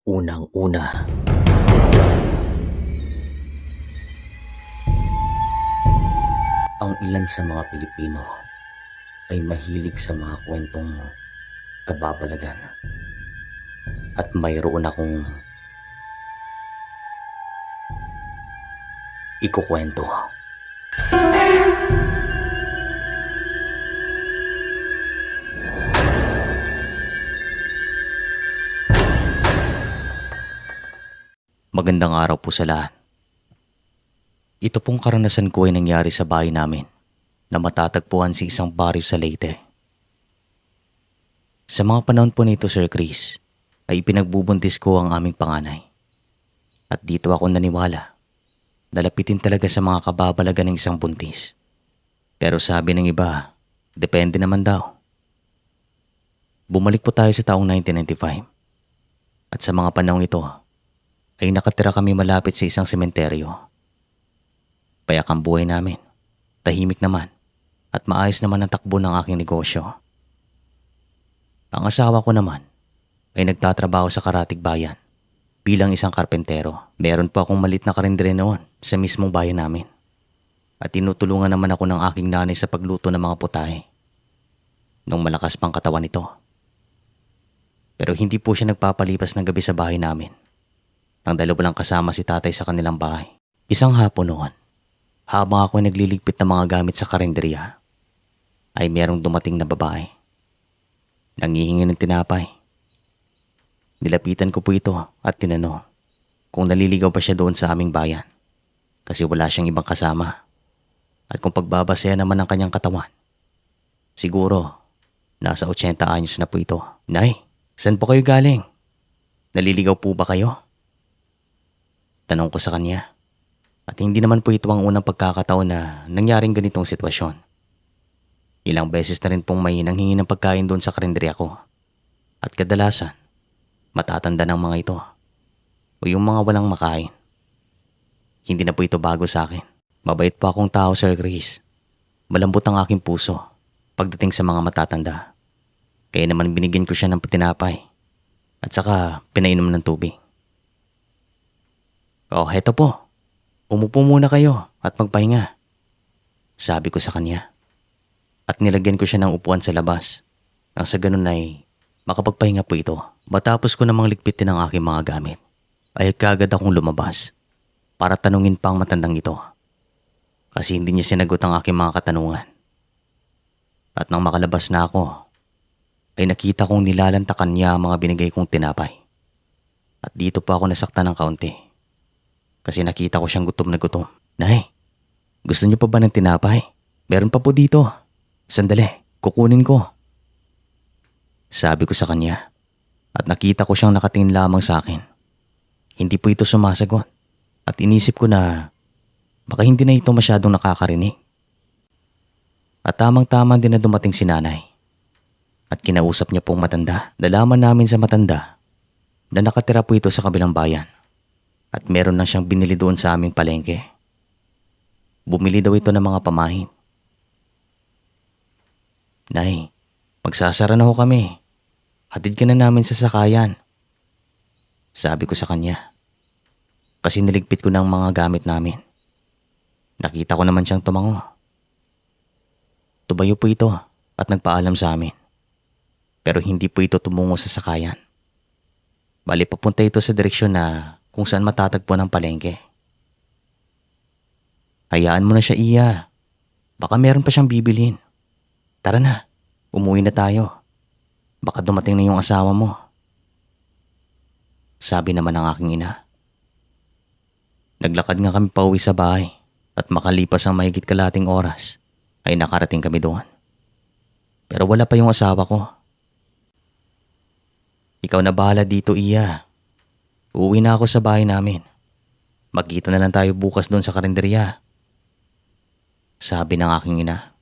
Unang-una, ang ilan sa mga Pilipino ay mahilig sa mga kwentong kababalagan at mayroon akong ikukwento. Magandang araw po sa lahat. Ito pong karanasan ko ay nangyari sa bahay namin na matatagpuan sa isang baryo sa Leyte. Sa mga panahon po nito, Sir Chris, ay pinagbubuntis ko ang aming panganay. At dito ako naniwala. Nalapitin talaga sa mga kababalagan ng isang buntis. Pero sabi ng iba, depende naman daw. Bumalik po tayo sa taong 1995. At sa mga panahon ito, ay nakatira kami malapit sa isang sementeryo. Payak ang buhay namin, tahimik naman, at maayos naman ang takbo ng aking negosyo. Ang asawa ko naman ay nagtatrabaho sa Karatig Bayan bilang isang karpentero. Meron po akong malit na karindere noon sa mismong bayan namin. At tinutulungan naman ako ng aking nanay sa pagluto ng mga putahe nung malakas pang katawan nito. Pero hindi po siya nagpapalipas ng gabi sa bahay namin. Ang dalawa lang kasama si tatay sa kanilang bahay. Isang hapon noon, habang ako nagliligpit ng mga gamit sa karinderya, ay merong dumating na babae. Nangihingi ng tinapay. Nilapitan ko po ito at tinanong kung naliligaw pa siya doon sa aming bayan kasi wala siyang ibang kasama. At kung pagbabasaya naman ang kanyang katawan, siguro nasa 80 anyos na po ito. Nay, saan po kayo galing? Naliligaw po ba kayo? Tanong ko sa kanya. At hindi naman po ito ang unang pagkakataon na nangyaring ganitong sitwasyon. Ilang beses na rin pong may nanghingi ng pagkain doon sa karinderya ko. At kadalasan, matatanda ng mga ito o yung mga walang makain. Hindi na po ito bago sa akin. Mabait po akong tao, Sir Chris. Malambot ang aking puso pagdating sa mga matatanda. Kaya naman binigyan ko siya ng tinapay at saka pinainom ng tubig. Oh, heto po. Umupo muna kayo at magpahinga. Sabi ko sa kanya. At nilagyan ko siya ng upuan sa labas. Nang sa ganun ay makapagpahinga po ito. Matapos ko namang ligpitin ang aking mga gamit, ay kagad akong lumabas para tanungin pa ang matandang ito. Kasi hindi niya sinagot ang aking mga katanungan. At nang makalabas na ako, ay nakita kong nilalantakan niya ang mga binigay kong tinapay. At dito pa ako nasaktan ng kaunti. Kasi nakita ko siyang gutom na gutom. Nay, gusto niyo pa ba ng tinapay? Meron pa po dito. Sandali, kukunin ko. Sabi ko sa kanya. At nakita ko siyang nakatingin lamang sa akin. Hindi po ito sumasagot. At inisip ko na baka hindi na ito masyadong nakakarinig. At tamang-tama din na dumating si nanay. At kinausap niya pong matanda. Nalaman namin sa matanda na nakatira po ito sa kabilang bayan. At meron na siyang binili doon sa aming palengke. Bumili daw ito ng mga pamahin. Nay, magsasara na ho kami. Hatid ka na namin sa sakayan. Sabi ko sa kanya. Kasi niligpit ko ng mga gamit namin. Nakita ko naman siyang tumango. Tumayo po ito at nagpaalam sa amin. Pero hindi po ito tumungo sa sakayan. Bali papunta ito sa direksyon na kung saan matatagpuan ang palengke. Hayaan mo na siya, Iya. Baka meron pa siyang bibilhin. Tara na, umuwi na tayo. Baka dumating na yung asawa mo. Sabi naman ng aking ina. Naglakad nga kami pauwi sa bahay at makalipas ang mahigit kalating oras ay nakarating kami doon. Pero wala pa yung asawa ko. Ikaw na bahala dito, Iya. Uuwi na ako sa bahay namin. Magkita na lang tayo bukas doon sa karinderya. Sabi ng aking ina.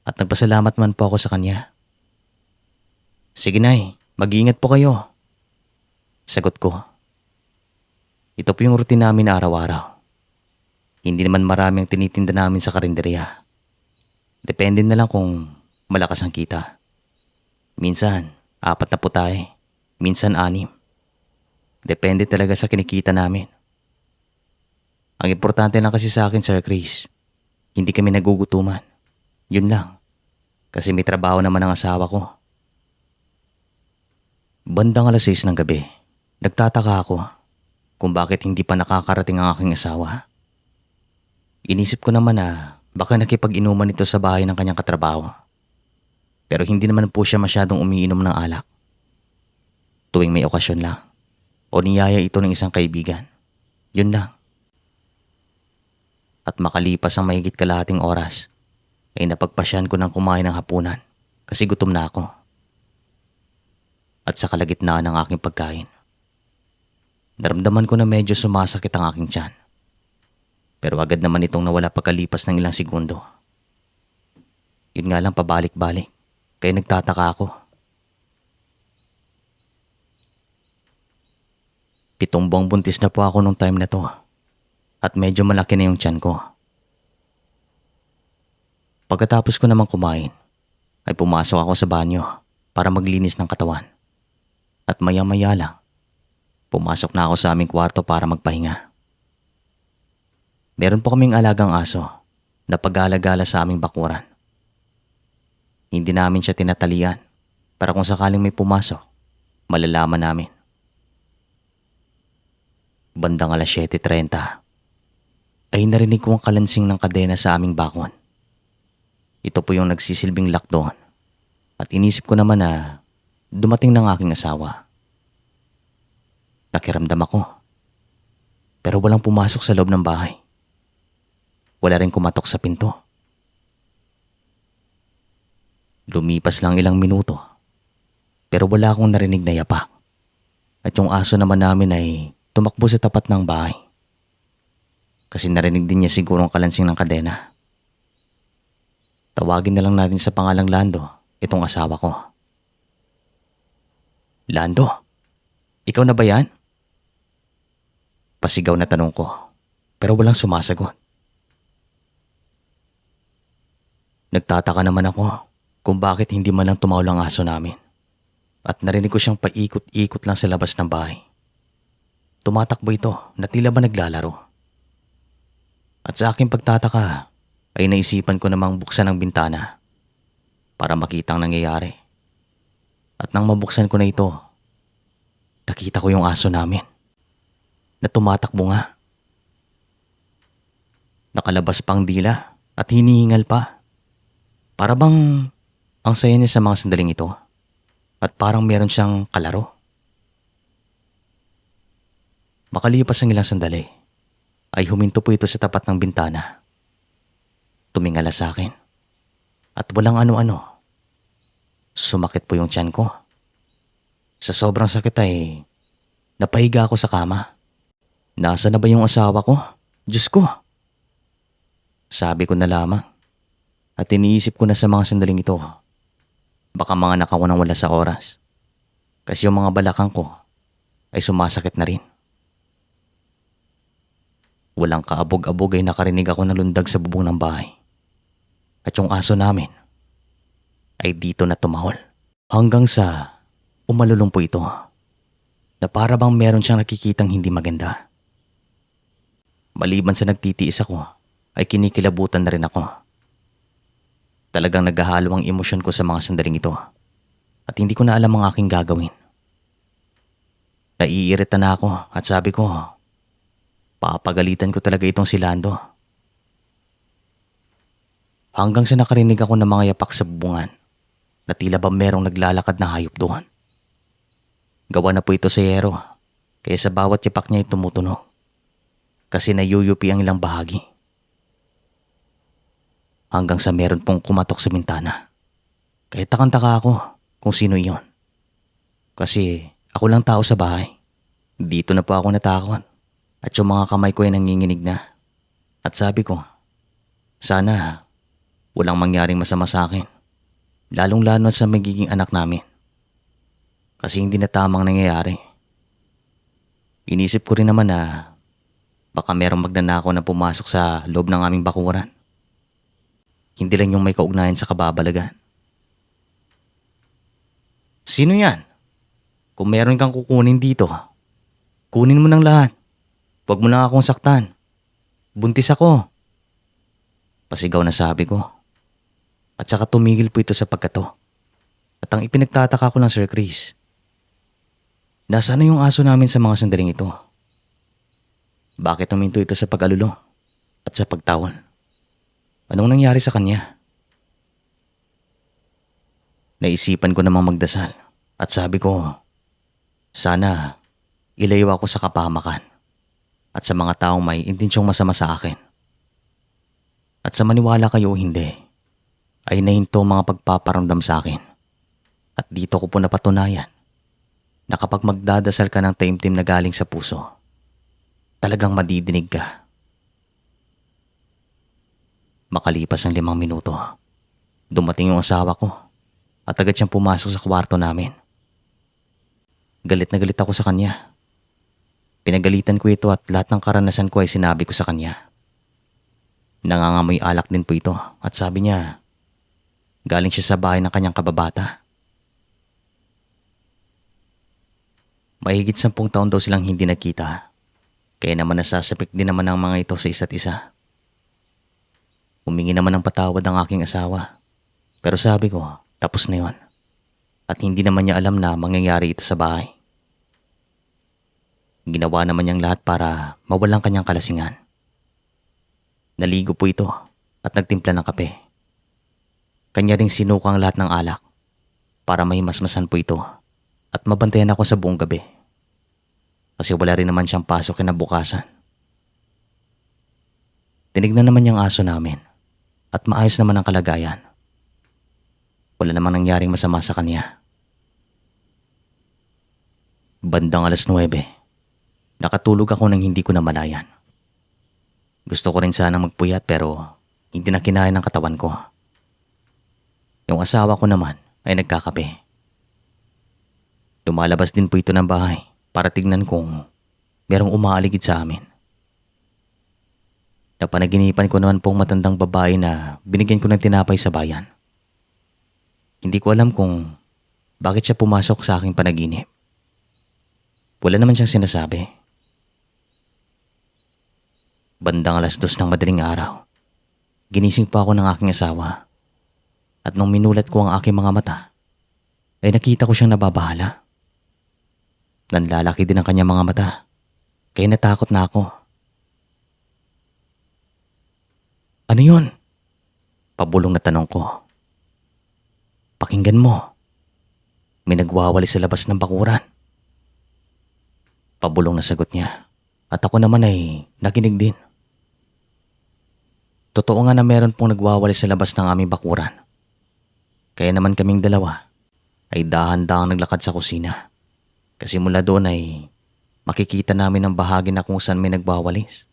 At nagpasalamat man po ako sa kanya. Sige nay, mag-iingat po kayo. Sagot ko. Ito po yung routine namin araw-araw. Hindi naman marami ang tinitinda namin sa karinderya. Depende na lang kung malakas ang kita. Minsan, 4 na putahe. Minsan 6. Depende talaga sa kinikita namin. Ang importante lang kasi sa akin, Sir Chris, hindi kami nagugutuman. Yun lang. Kasi may trabaho naman ang asawa ko. Bandang 6:00 ng gabi, nagtataka ako kung bakit hindi pa nakakarating ang aking asawa. Inisip ko naman na baka nakipag-inuman ito sa bahay ng kanyang katrabaho. Pero hindi naman po siya masyadong umiinom ng alak. Tuwing may okasyon lang. O niyaya ito ng isang kaibigan. Yun lang. At makalipas ang mahigit kalahating oras, ay napagpasyan ko ng kumain ng hapunan kasi gutom na ako. At sa kalagitnaan ng aking pagkain, naramdaman ko na medyo sumasakit ang aking tiyan. Pero agad naman itong nawala pagkalipas ng ilang segundo. Yun nga lang pabalik-balik, kaya nagtataka ako. 7 buwang buntis na po ako nung time na to. At medyo malaki na yung tiyan ko. Pagkatapos ko namang kumain, ay pumasok ako sa banyo para maglinis ng katawan. At maya-maya lang, pumasok na ako sa aming kwarto para magpahinga. Meron po kaming alagang aso na pag-alagala sa aming bakuran. Hindi namin siya tinatalian para kung sakaling may pumasok, malalaman namin. Bandang 7:30 ay narinig ko ang kalansing ng kadena sa aming bakod. Ito po yung nagsisilbing lock doon at inisip ko naman na dumating ng aking asawa. Nakiramdam ako pero walang pumasok sa loob ng bahay. Wala rin kumatok sa pinto. Lumipas lang ilang minuto pero wala akong narinig na yapak at yung aso naman namin ay tumakbo sa tapat ng bahay. Kasi narinig din niya siguro ang kalansing ng kadena. Tawagin na lang natin sa pangalang Lando itong asawa ko. Lando, ikaw na ba yan? Pasigaw na tanong ko pero walang sumasagot. Nagtataka naman ako kung bakit hindi man lang tumawag ang aso namin. At narinig ko siyang paikot-ikot lang sa labas ng bahay. Tumatakbo ito na tila ba naglalaro. At sa aking pagtataka ay naisipan ko namang buksan ang bintana para makita ang nangyayari. At nang mabuksan ko na ito, nakita ko yung aso namin na tumatakbo nga. Nakalabas pa ang dila at hinihingal pa. Para bang ang saya niya sa mga sandaling ito at parang meron siyang kalaro. Makalipas ang ilang sandali, ay huminto po ito sa tapat ng bintana. Tumingala sa akin at walang ano-ano. Sumakit po yung tiyan ko. Sa sobrang sakit ay napahiga ako sa kama. Nasa na ba yung asawa ko? Diyos ko! Sabi ko na lamang at iniisip ko na sa mga sandaling ito. Baka mga nakakunang wala sa oras. Kasi yung mga balakang ko ay sumasakit na rin. Walang kaabog-abog ay nakarinig ako ng lundag sa bubong ng bahay. At yung aso namin ay dito na tumahol. Hanggang sa umalulong po ito na para bang meron siyang nakikitang hindi maganda. Maliban sa nagtitiis ako ay kinikilabutan na rin ako. Talagang naghahalo ang emosyon ko sa mga sandaling ito at hindi ko na alam ang aking gagawin. Naiirita na ako at sabi ko, papagalitan ko talaga itong si Lando. Hanggang sa nakarinig ako ng mga yapak sa bubungan na tila ba merong naglalakad na hayop doon. Gawa na po ito sa yero kaya sa bawat yapak niya ay tumutunog kasi nayuyupi ang ilang bahagi. Hanggang sa meron pong kumatok sa bintana. Kaya takang-taka ako kung sino iyon. Kasi ako lang tao sa bahay. Dito na po ako natakot. At yung mga kamay ko ay nanginginig na. At sabi ko, sana walang mangyaring masama sa akin. Lalong-lalo sa magiging anak namin. Kasi hindi na tamang nangyayari. Inisip ko rin naman na baka merong magnanakaw na pumasok sa loob ng aming bakuran. Hindi lang yung may kaugnayan sa kababalagan. Sino yan? Kung meron kang kukunin dito, Kunin mo ng lahat. Huwag mo lang akong saktan. Buntis ako. Pasigaw na sabi ko. At saka tumigil po ito sa pagkato. At ang ipinagtataka ko lang, Sir Chris, nasaan na yung aso namin sa mga sandaling ito? Bakit huminto ito sa pag-alulo at sa pagtawon? Anong nangyari sa kanya? Naisipan ko namang magdasal at sabi ko, sana ilayo ako sa kapahamakan at sa mga taong may intensyong masama sa akin. At sa maniwala kayo o hindi, ay nahinto mga pagpaparamdam sa akin. At dito ko po napatunayan na kapag magdadasal ka ng taimtim na galing sa puso, talagang madidinig ka. Makalipas ang 5 minuto, dumating yung asawa ko at agad siyang pumasok sa kwarto namin. Galit na galit ako sa kanya. Pinagalitan ko ito at lahat ng karanasan ko ay sinabi ko sa kanya. Nangangamoy alak din po ito at sabi niya, galing siya sa bahay ng kanyang kababata. Mahigit 10 taon daw silang hindi nagkita, kaya naman nasasapik din naman ang mga ito sa isa't isa. Humingi naman ng patawad ang aking asawa, pero sabi ko, tapos na yon. At hindi naman niya alam na mangyayari ito sa bahay. Ginawa naman niyang lahat para mawalang kanyang kalasingan. Naligo po ito at nagtimpla ng kape. Kanya ring sinukang lahat ng alak para mahimasmasan po ito at mabantayan ako sa buong gabi. Kasi wala rin naman siyang pasok kinabukasan. Tinignan naman niyang aso namin at maayos naman ang kalagayan. Wala namang nangyaring masama sa kanya. Bandang 9:00, nakatulog ako nang hindi ko namalayan. Gusto ko rin sana magpuyat pero hindi na kinaya ng katawan ko. Yung asawa ko naman ay nagkakape. Lumalabas din po ito ng bahay para tignan kung merong umaaligid sa amin. Napanaginipan ko naman pong matandang babae na binigyan ko ng tinapay sa bayan. Hindi ko alam kung bakit siya pumasok sa aking panaginip. Wala naman siyang sinasabi. Bandang 2:00 ng madaling araw, ginising pa ako ng aking asawa. At nung minulat ko ang aking mga mata, ay nakita ko siyang nababahala. Nanlalaki din ang kanyang mga mata, kaya natakot na ako. Ano yun? Pabulong na tanong ko. Pakinggan mo. May nagwawali sa labas ng bakuran. Pabulong na sagot niya at ako naman ay nakinig din. Totoo nga na meron pong nagwawali sa labas ng aming bakuran. Kaya naman kaming dalawa ay dahan-dahang naglakad sa kusina. Kasi mula doon ay makikita namin ang bahagi na kung saan may nagwawalis.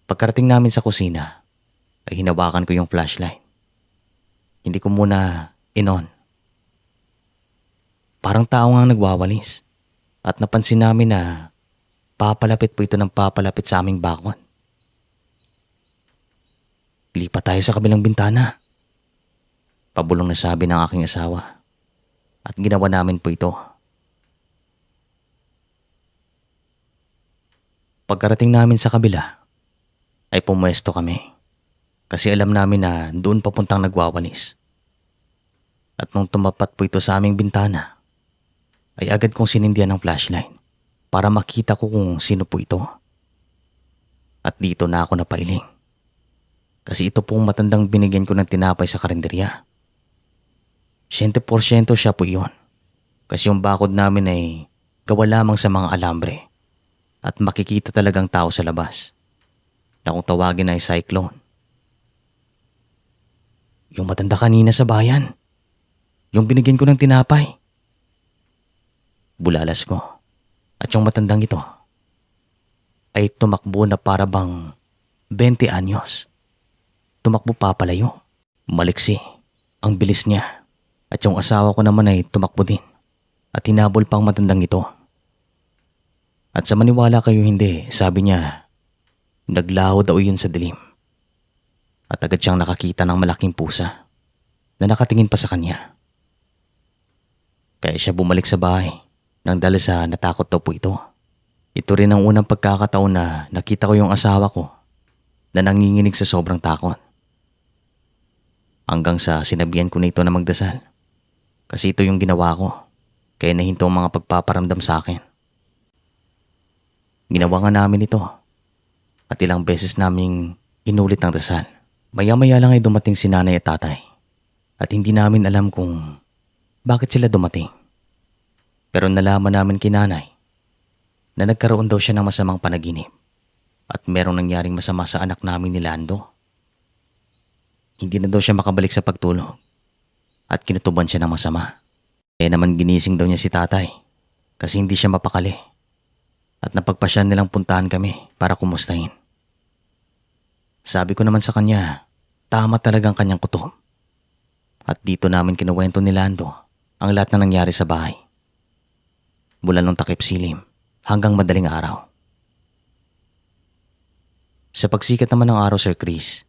Pagkarating namin sa kusina ay hinawakan ko yung flashlight. Hindi ko muna inon. Parang tao nga nagwawalis at napansin namin na papalapit po ito ng papalapit sa aming bakod. Lipat tayo sa kabilang bintana. Pabulong na sabi ng aking asawa. At ginawa namin po ito. Pagkarating namin sa kabila, ay pumuesto kami. Kasi alam namin na doon papuntang nagwawalis. At nung tumapat po ito sa aming bintana, ay agad kong sinindihan ng flashlight para makita ko kung sino po ito. At dito na ako napailing. Kasi ito pong matandang binigyan ko ng tinapay sa karinderya. 100% siya po iyon. Kasi yung bakod namin ay gawa lamang sa mga alambre. At makikita talagang tao sa labas. Na kung tawagin ay cyclone. Yung matanda kanina sa bayan. Yung binigyan ko ng tinapay. Bulalas ko. At yung matandang ito ay tumakbo na para bang 20 anyos. Tumakbo papalayo. Maliksi. Ang bilis niya. At yung asawa ko naman ay tumakbo din. At hinabol pang matandang ito. At sa maniwala kayo hindi, sabi niya, naglaho daw yun sa dilim. At agad siyang nakakita ng malaking pusa na nakatingin pa sa kanya. Kaya siya bumalik sa bahay Nang dahil sa natakot daw po ito. Ito rin ang unang pagkakataon na nakita ko yung asawa ko na nanginginig sa sobrang takot. Hanggang sa sinabihan ko na ito na magdasal. Kasi ito yung ginawa ko, kaya nahinto ang mga pagpaparamdam sa akin. Ginawa nga namin ito at ilang beses naming inulit ang dasal. Maya-maya lang ay dumating si nanay at tatay at hindi namin alam kung bakit sila dumating. Pero nalaman namin kay nanay na nagkaroon daw siya ng masamang panaginip at merong nangyaring masama sa anak namin ni Lando. Hindi na daw siya makabalik sa pagtulog at kinutuban siya ng masama. Kaya naman ginising daw niya si tatay kasi hindi siya mapakali at napagpasyan nilang puntahan kami para kumustahin. Sabi ko naman sa kanya, tama talagang kanyang kutob. At dito namin kinuwento ni Lando ang lahat na nangyari sa bahay. Mula nung takip silim hanggang madaling araw. Sa pagsikat naman ng araw, Sir Chris,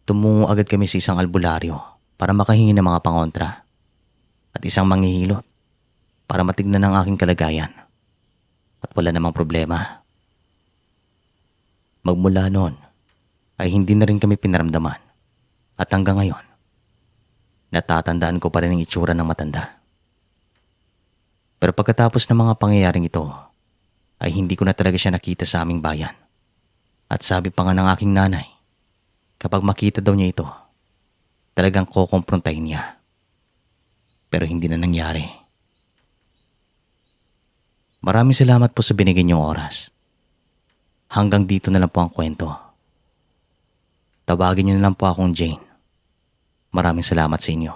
tumungo agad kami sa isang albularyo para makahingi ng mga pangontra at isang manghihilot para matignan ang aking kalagayan. At wala namang problema. Magmula noon ay hindi na rin kami pinaramdaman at hanggang ngayon, natatandaan ko pa rin ang itsura ng matanda. Pero pagkatapos ng mga pangyayaring ito, ay hindi ko na talaga siya nakita sa aming bayan. At sabi pa nga ng aking nanay, kapag makita daw niya ito, talagang kukomprontahin niya. Pero hindi na nangyari. Maraming salamat po sa binigay niyong oras. Hanggang dito na lang po ang kwento. Tawagin niyo na lang po akong Jane. Maraming salamat sa inyo.